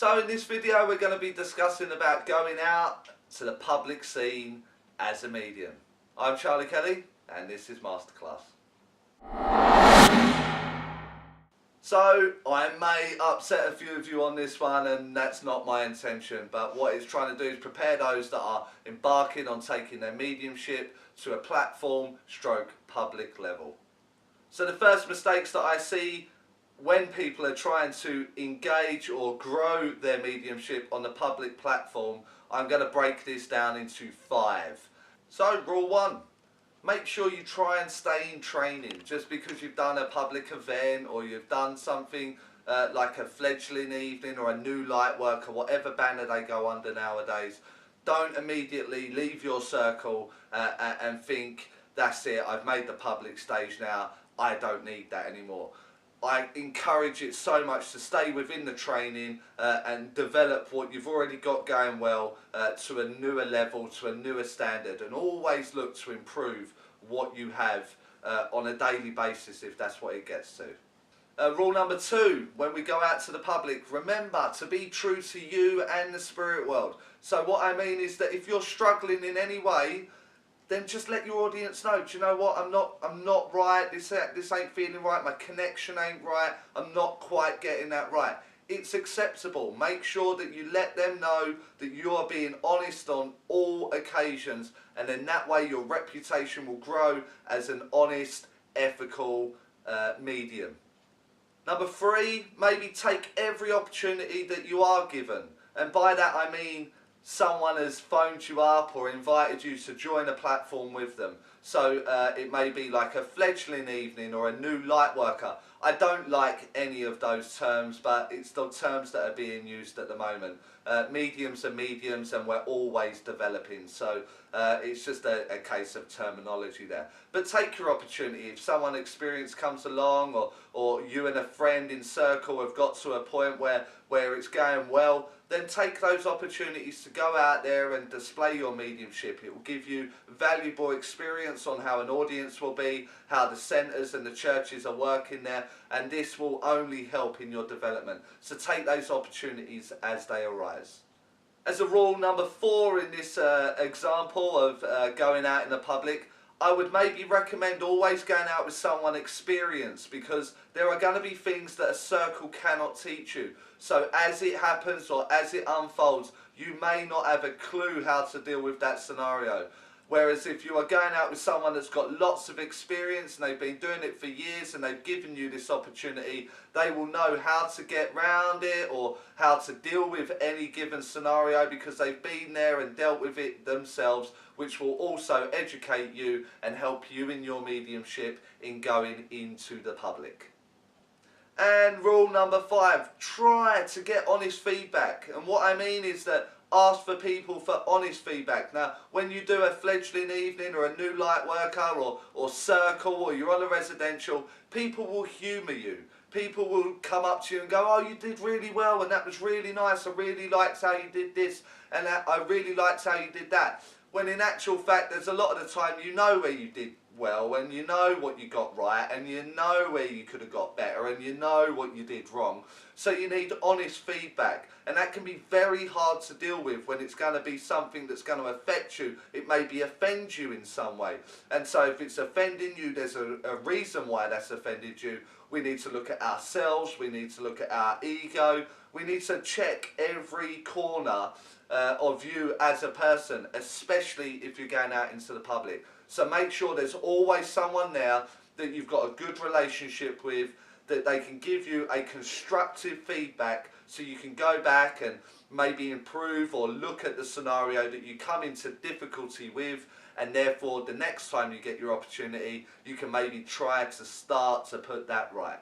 So in this video we're going to be discussing about going out to the public scene as a medium. I'm Charlie Kelly and this is Masterclass. So I may upset a few of you on this one, and that's not my intention, but what it's trying to do is prepare those that are embarking on taking their mediumship to a platform stroke public level. So the first mistakes that I see when people are trying to engage or grow their mediumship on the public platform, I'm going to break this down into 5. So rule 1, make sure you try and stay in training. Just because you've done a public event or you've done something like a fledgling evening or a new light work or whatever banner they go under nowadays, don't immediately leave your circle and think, that's it, I've made the public stage now, I don't need that anymore. I encourage it so much to stay within the training and develop what you've already got going well to a newer level, to a newer standard, and always look to improve what you have on a daily basis if that's what it gets to. Rule number 2, when we go out to the public, remember to be true to you and the spirit world. So what I mean is that if you're struggling in any way, then just let your audience know, do you know what, I'm not right, this ain't feeling right, my connection ain't right, I'm not quite getting that right. It's acceptable. Make sure that you let them know that you are being honest on all occasions, and then that way your reputation will grow as an honest, ethical medium. Number 3, maybe take every opportunity that you are given, and by that I mean someone has phoned you up or invited you to join a platform with them. So it may be like a fledgling evening or a new light worker. I don't like any of those terms, but it's the terms that are being used at the moment. Mediums are mediums and we're always developing, so it's just a case of terminology there. But take your opportunity. If someone experienced comes along, or you and a friend in circle have got to a point where it's going well, then take those opportunities to go out there and display your mediumship. It will give you valuable experience on how an audience will be, how the centres and the churches are working there, and this will only help in your development. So take those opportunities as they arise. As a rule number 4 in this example of going out in the public, I would maybe recommend always going out with someone experienced, because there are going to be things that a circle cannot teach you. So as it happens or as it unfolds, you may not have a clue how to deal with that scenario. Whereas if you are going out with someone that's got lots of experience and they've been doing it for years and they've given you this opportunity, they will know how to get round it or how to deal with any given scenario because they've been there and dealt with it themselves, which will also educate you and help you in your mediumship in going into the public. And rule number 5, try to get honest feedback. And what I mean is that ask for people for honest feedback. Now, when you do a fledgling evening or a new light worker or circle or you're on a residential, people will humour you. People will come up to you and go, oh, you did really well and that was really nice. I really liked how you did this and I really liked how you did that. When in actual fact, there's a lot of the time you know where you did well and you know what you got right and you know where you could have got better and you know what you did wrong. So you need honest feedback, and that can be very hard to deal with when it's going to be something that's going to affect you. It may be offend you in some way, and so if it's offending you, there's a reason why that's offended you. We need to look at ourselves, we need to look at our ego, we need to check every corner of you as a person, especially if you're going out into the public. So make sure there's always someone there that you've got a good relationship with, that they can give you a constructive feedback so you can go back and maybe improve or look at the scenario that you come into difficulty with, and therefore the next time you get your opportunity you can maybe try to start to put that right.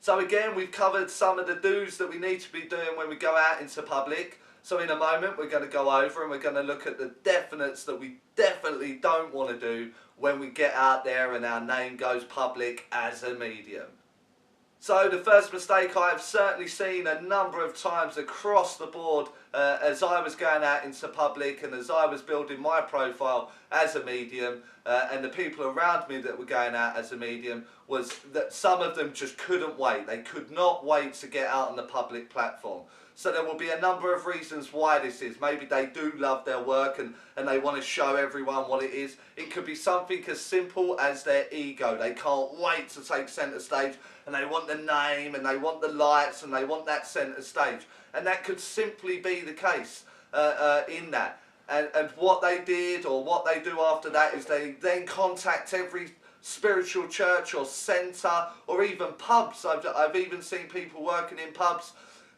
So again, we've covered some of the do's that we need to be doing when we go out into public. So in a moment we're going to go over and we're going to look at the definites that we definitely don't want to do when we get out there and our name goes public as a medium. So the first mistake I've certainly seen a number of times across the board as I was going out into public and as I was building my profile as a medium, and the people around me that were going out as a medium, was that some of them just couldn't wait. They could not wait to get out on the public platform. So there will be a number of reasons why this is. Maybe they do love their work and they want to show everyone what it is. It could be something as simple as their ego. They can't wait to take centre stage, and they want the name and they want the lights and they want that centre stage. And that could simply be the case in that. And what they did, or what they do after that, is they then contact every spiritual church or centre, or even pubs. I've even seen people working in pubs.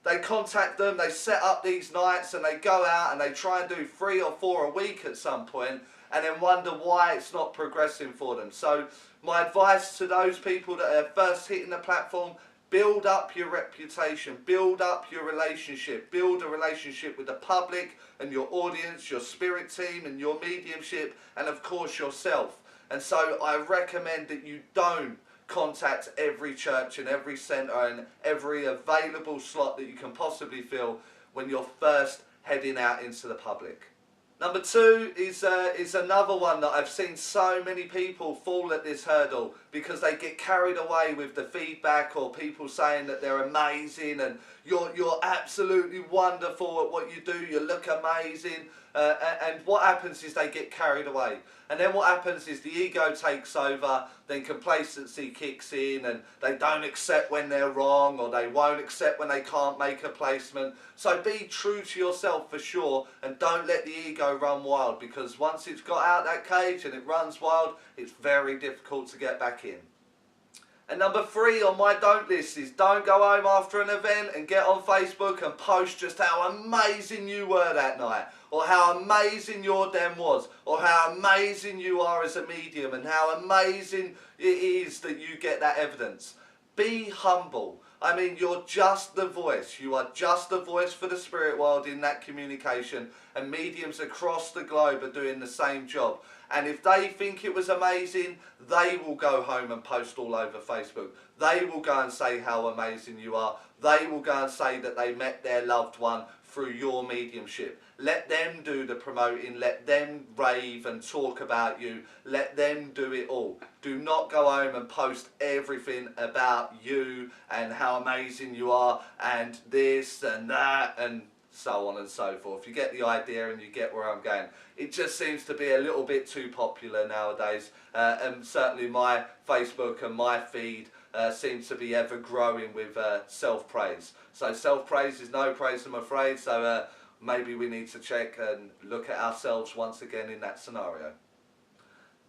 They contact them, they set up these nights, and they go out and they try and do 3 or 4 a week at some point, and then wonder why it's not progressing for them. So my advice to those people that are first hitting the platform: build up your reputation, build up your relationship, build a relationship with the public and your audience, your spirit team and your mediumship, and of course yourself. And so I recommend that you don't contact every church and every centre and every available slot that you can possibly fill when you're first heading out into the public. Number 2 is another one that I've seen so many people fall at this hurdle, because they get carried away with the feedback or people saying that they're amazing and you're absolutely wonderful at what you do, you look amazing, and what happens is they get carried away. And then what happens is the ego takes over, then complacency kicks in, and they don't accept when they're wrong, or they won't accept when they can't make a placement. So be true to yourself for sure, and don't let the ego run wild, because once it's got out that cage and it runs wild, it's very difficult to get back in. And number 3 on my don't list is don't go home after an event and get on Facebook and post just how amazing you were that night, or how amazing your den was, or how amazing you are as a medium, and how amazing it is that you get that evidence. Be humble. I mean, you're just the voice. You are just the voice for the spirit world in that communication, and mediums across the globe are doing the same job. And if they think it was amazing, they will go home and post all over Facebook. They will go and say how amazing you are. They will go and say that they met their loved one through your mediumship. Let them do the promoting. Let them rave and talk about you. Let them do it all. Do not go home and post everything about you and how amazing you are and this and that and so on and so forth. You get the idea and you get where I'm going. It just seems to be a little bit too popular nowadays, and certainly my Facebook and my feed seems to be ever growing with self-praise. So self-praise is no praise, I'm afraid, so maybe we need to check and look at ourselves once again in that scenario.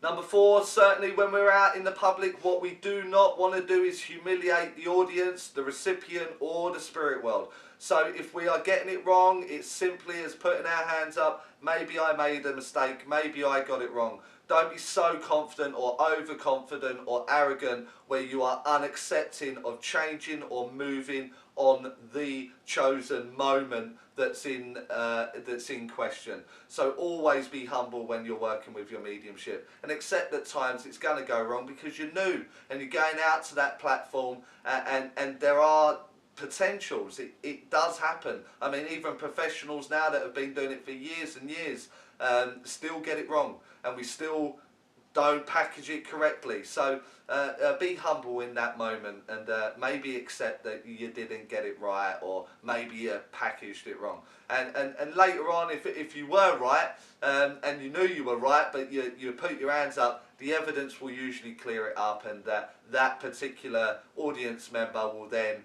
Number 4, certainly when we're out in the public, what we do not want to do is humiliate the audience, the recipient, or the spirit world. So if we are getting it wrong, it's simply as putting our hands up, maybe I made a mistake, maybe I got it wrong. Don't be so confident or overconfident or arrogant where you are unaccepting of changing or moving on the chosen moment that's in question. So always be humble when you're working with your mediumship, and accept that times it's going to go wrong because you're new and you're going out to that platform, and there are potentials. It does happen. I mean, even professionals now that have been doing it for years and years still get it wrong, and we still don't package it correctly. So be humble in that moment, and maybe accept that you didn't get it right, or maybe you packaged it wrong. And later on, if you were right, and you knew you were right, but you put your hands up, the evidence will usually clear it up, and that particular audience member will then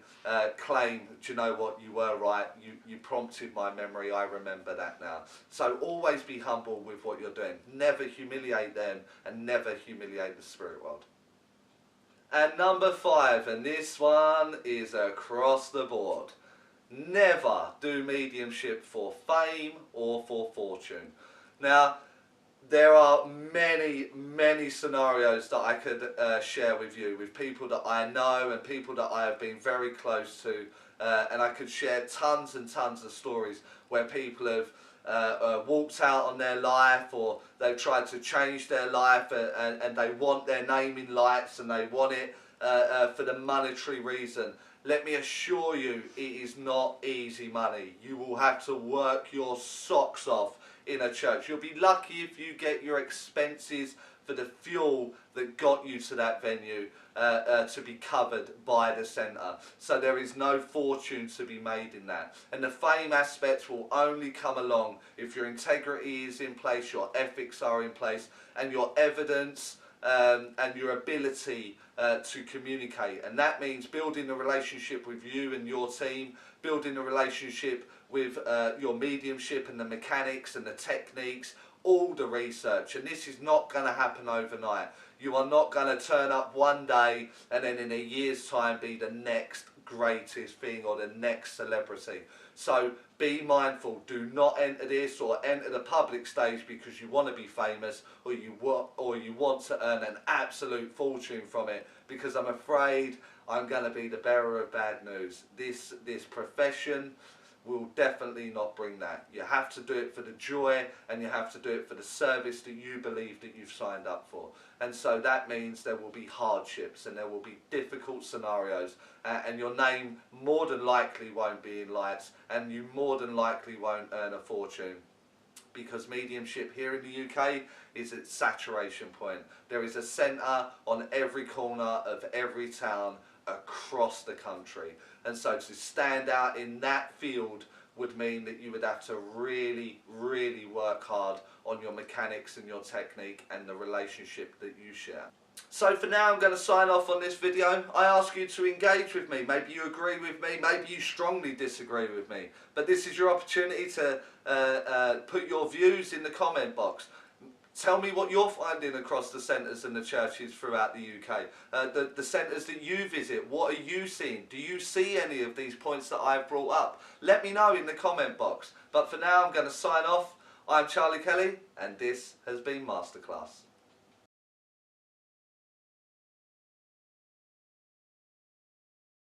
claim, do you know what, you were right, you prompted my memory, I remember that now. So always be humble with what you're doing. Never humiliate them, and never humiliate the spirit world. And number 5, and this one is across the board: never do mediumship for fame or for fortune. Now, there are many scenarios that I could share with you, with people that I know and people that I have been very close to, and I could share tons and tons of stories where people have walked out on their life, or they've tried to change their life, and they want their name in lights, and they want it for the monetary reason. let me assure you, it is not easy money. You will have to work your socks off in a church. You'll be lucky if you get your expenses for the fuel that got you to that venue to be covered by the centre. So there is no fortune to be made in that. And the fame aspect will only come along if your integrity is in place, your ethics are in place, and your evidence and your ability to communicate. And that means building a relationship with you and your team, building a relationship with your mediumship and the mechanics and the techniques, all the research. And this is not going to happen overnight. You are not going to turn up one day and then in a year's time be the next greatest thing or the next celebrity. So be mindful. Do not enter this or enter the public stage because you want to be famous or you want to earn an absolute fortune from it, because I'm afraid I'm going to be the bearer of bad news. This profession will definitely not bring that. You have to do it for the joy, and you have to do it for the service that you believe that you've signed up for. And so that means there will be hardships and there will be difficult scenarios, and your name more than likely won't be in lights, and you more than likely won't earn a fortune, because mediumship here in the UK is at saturation point. There is a centre on every corner of every town across the country, and so to stand out in that field would mean that you would have to really work hard on your mechanics and your technique and the relationship that you share. So for now I'm going to sign off on this video. I ask you to engage with me. Maybe you agree with me, maybe you strongly disagree with me, but this is your opportunity to put your views in the comment box. Tell me what you're finding across the centres and the churches throughout the UK. The centres that you visit, what are you seeing? Do you see any of these points that I've brought up? Let me know in the comment box. But for now, I'm going to sign off. I'm Charlie Kelly, and this has been Masterclass.